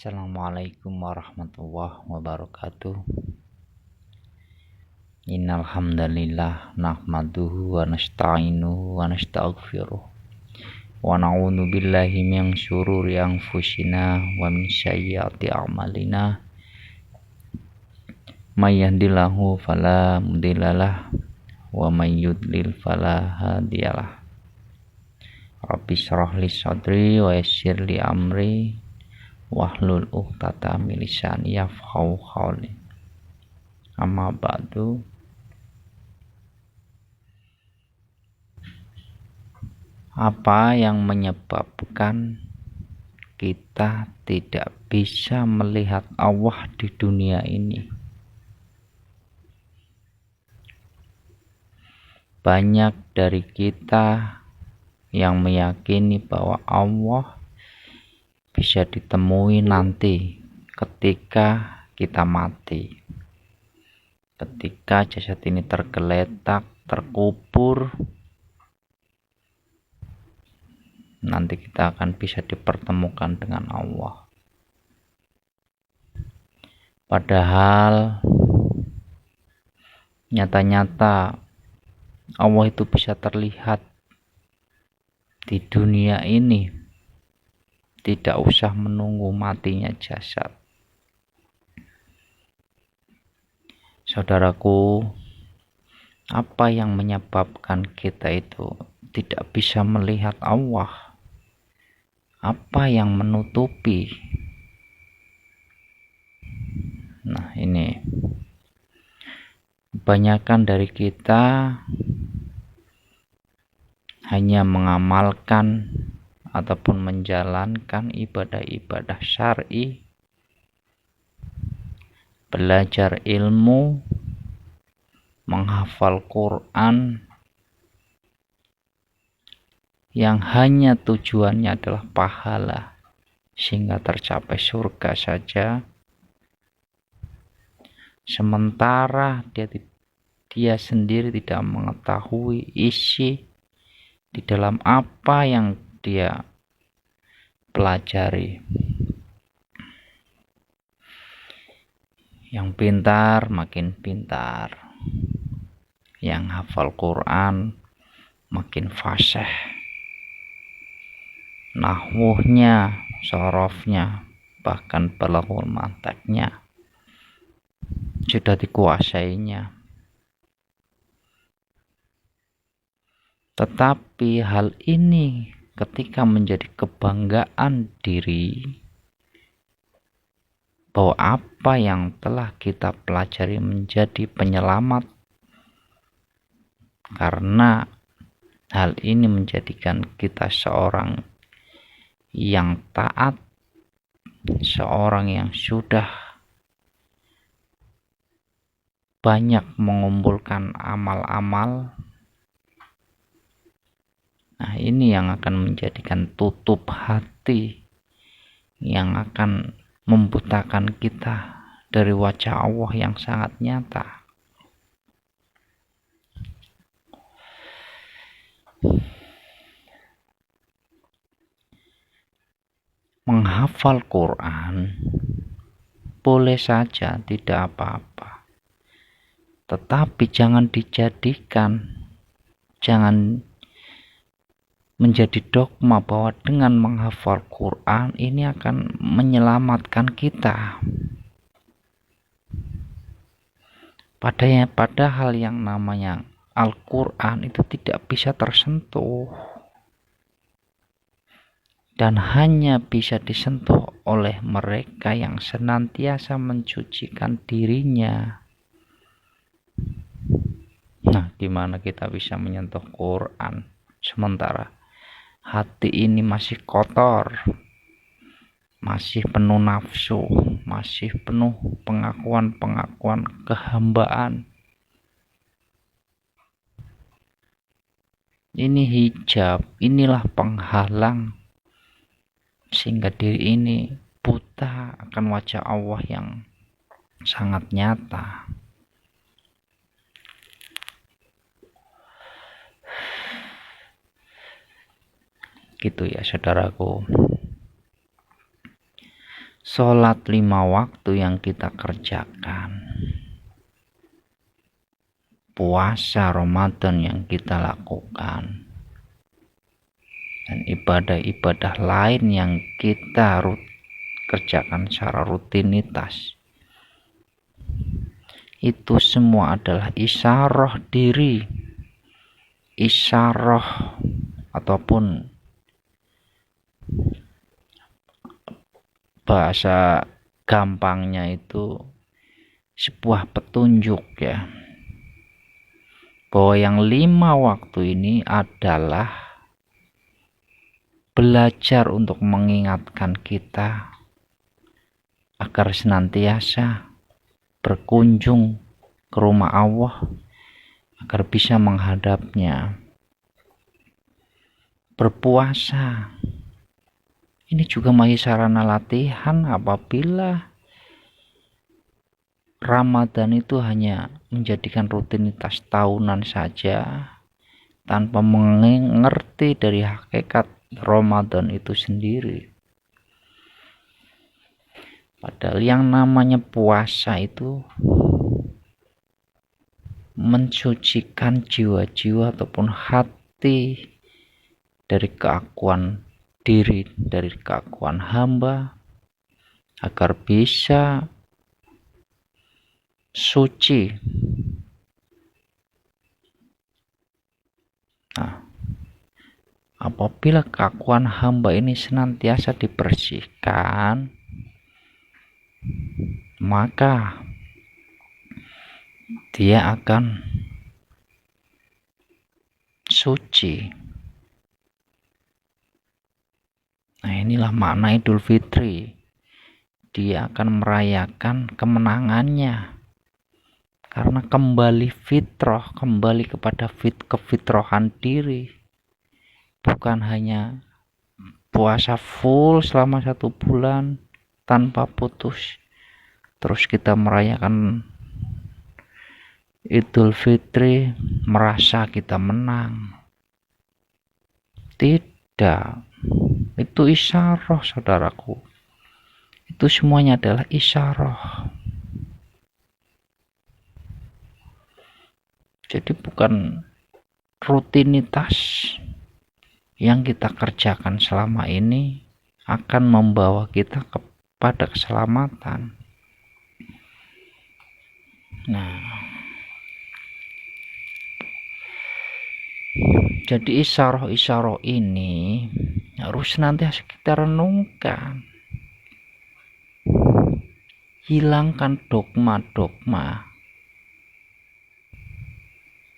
Assalamualaikum warahmatullahi wabarakatuh. Innal hamdalillah nahmaduhu wa nasta'inuhu wa nastaghfiruh wa na'udzu billahi min syururi anfusina wa min sayyiati a'malina. May yahdihillahu fala mudhillalah wa may yudlil fala hadiyalah. Rabbi shrah li sadri wa yassir li amri wahlul 'uqdatam min lisani yafqahu qawli. Amma ba'du. Apa yang menyebabkan kita tidak bisa melihat Allah di dunia ini? Banyak dari kita yang meyakini bahwa Allah bisa ditemui nanti ketika kita mati, ketika jasad ini tergeletak, terkubur, nanti kita akan bisa dipertemukan dengan Allah. Padahal nyata-nyata Allah itu bisa terlihat di dunia ini, tidak usah menunggu matinya jasad. Saudaraku, apa yang menyebabkan kita itu tidak bisa melihat Allah? Apa yang menutupi? Nah, ini kebanyakan dari kita hanya mengamalkan ataupun menjalankan ibadah-ibadah syar'i, belajar ilmu, menghafal Quran, yang hanya tujuannya adalah pahala sehingga tercapai surga saja, sementara dia sendiri tidak mengetahui isi di dalam apa yang dia pelajari. Yang pintar makin pintar, yang hafal Quran makin fasih, nahwuhnya, sorofnya, bahkan balaghul mantaknya sudah dikuasainya. Tetapi hal ini ketika menjadi kebanggaan diri, bahwa apa yang telah kita pelajari menjadi penyelamat, karena hal ini menjadikan kita seorang yang taat, seorang yang sudah banyak mengumpulkan amal-amal. Nah, ini yang akan menjadikan tutup hati, yang akan membutakan kita dari wajah Allah yang sangat nyata. Menghafal Quran boleh saja, tidak apa-apa, tetapi jangan menjadi dogma bahwa dengan menghafal Quran ini akan menyelamatkan kita. Padahal yang namanya Al-Quran itu tidak bisa tersentuh, dan hanya bisa disentuh oleh mereka yang senantiasa mensucikan dirinya. Nah, gimana kita bisa menyentuh Quran sementara hati ini masih kotor, masih penuh nafsu, masih penuh pengakuan-pengakuan kehambaan? Ini hijab, inilah penghalang sehingga diri ini buta akan wajah Allah yang sangat nyata. Gitu ya, saudaraku. sholat 5 waktu yang kita kerjakan, puasa Ramadan yang kita lakukan, dan ibadah-ibadah lain yang kita kerjakan secara rutinitas, itu semua adalah isyarah diri, isyarah ataupun bahasa gampangnya itu sebuah petunjuk ya, bahwa yang 5 waktu ini adalah belajar untuk mengingatkan kita agar senantiasa berkunjung ke rumah Allah, agar bisa menghadapnya. Berpuasa ini juga masih sarana latihan apabila Ramadan itu hanya menjadikan rutinitas tahunan saja tanpa mengerti dari hakikat Ramadan itu sendiri. Padahal yang namanya puasa itu mensucikan jiwa-jiwa ataupun hati dari keakuan diri, dari keakuan hamba, agar bisa suci. Nah, apabila keakuan hamba ini senantiasa dibersihkan, maka dia akan suci. Nah, inilah makna Idul Fitri. Dia akan merayakan kemenangannya karena kembali fitrah, kembali kepada kefitrahan diri. Bukan hanya puasa full selama 1 bulan tanpa putus, terus kita merayakan Idul Fitri merasa kita menang. Tidak, itu isyarah saudaraku. Itu semuanya adalah isyarah. Jadi bukan rutinitas yang kita kerjakan selama ini akan membawa kita kepada keselamatan. Nah, jadi isyarah-isyarah ini harus nanti kita renungkan. Hilangkan dogma-dogma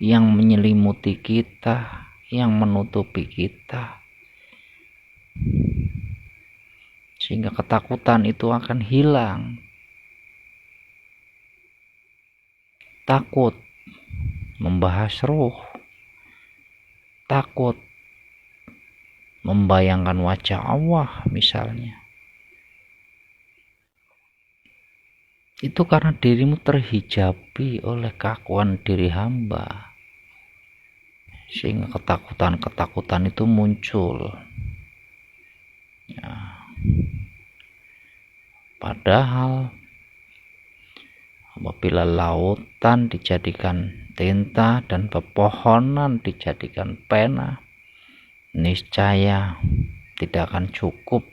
yang menyelimuti kita, yang menutupi kita, sehingga ketakutan itu akan hilang. Takut membahas ruh, takut membayangkan wajah Allah misalnya, itu karena dirimu terhijabi oleh keakuan diri hamba, sehingga ketakutan-ketakutan itu muncul ya. Padahal apabila lautan dijadikan tinta dan pepohonan dijadikan pena, niscaya tidak akan cukup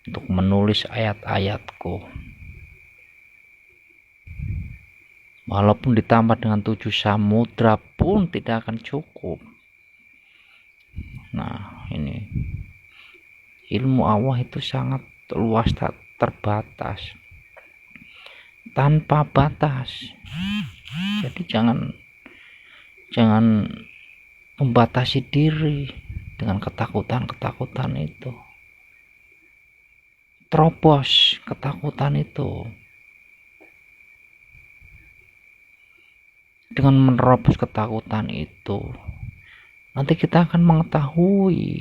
untuk menulis ayat-ayatku. Walaupun ditambah dengan 7 samudra pun tidak akan cukup. Nah, ini ilmu Allah itu sangat luas, tak terbatas, tanpa batas. Jadi jangan membatasi diri dengan ketakutan itu. Terobos ketakutan itu. Dengan menerobos ketakutan itu, nanti kita akan mengetahui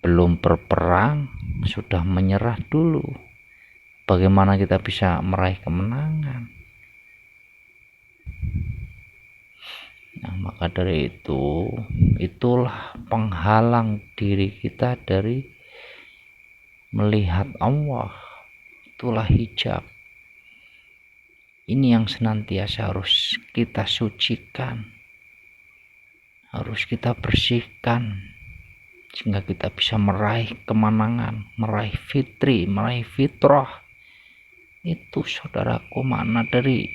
belum berperang sudah menyerah dulu. Bagaimana kita bisa meraih kemenangan? Nah, maka dari itulah penghalang diri kita dari melihat Allah, itulah hijab. Ini yang senantiasa harus kita sucikan, harus kita bersihkan, sehingga kita bisa meraih kemenangan, meraih fitri, meraih fitrah. Itu saudaraku makna dari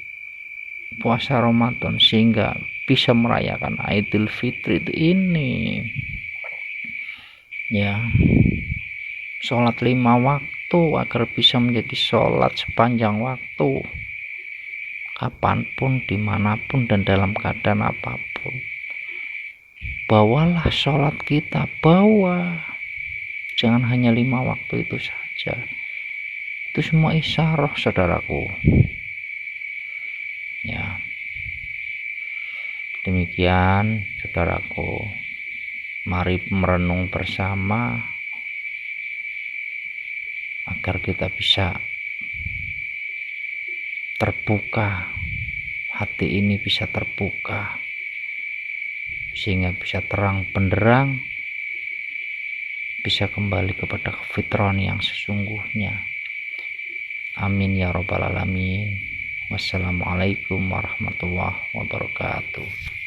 puasa Ramadan, sehingga bisa merayakan Idul Fitri itu ini. Ya, sholat 5 waktu agar bisa menjadi sholat sepanjang waktu, kapanpun, dimanapun, dan dalam keadaan apapun. Bawalah sholat kita, bawa, jangan hanya 5 waktu itu saja. Itu semua isyarah saudaraku. Ya, demikian saudaraku, mari merenung bersama agar kita bisa terbuka, hati ini bisa terbuka, sehingga bisa terang benderang, bisa kembali kepada fitrah yang sesungguhnya. Amin ya robbal alamin. Wassalamualaikum warahmatullahi wabarakatuh.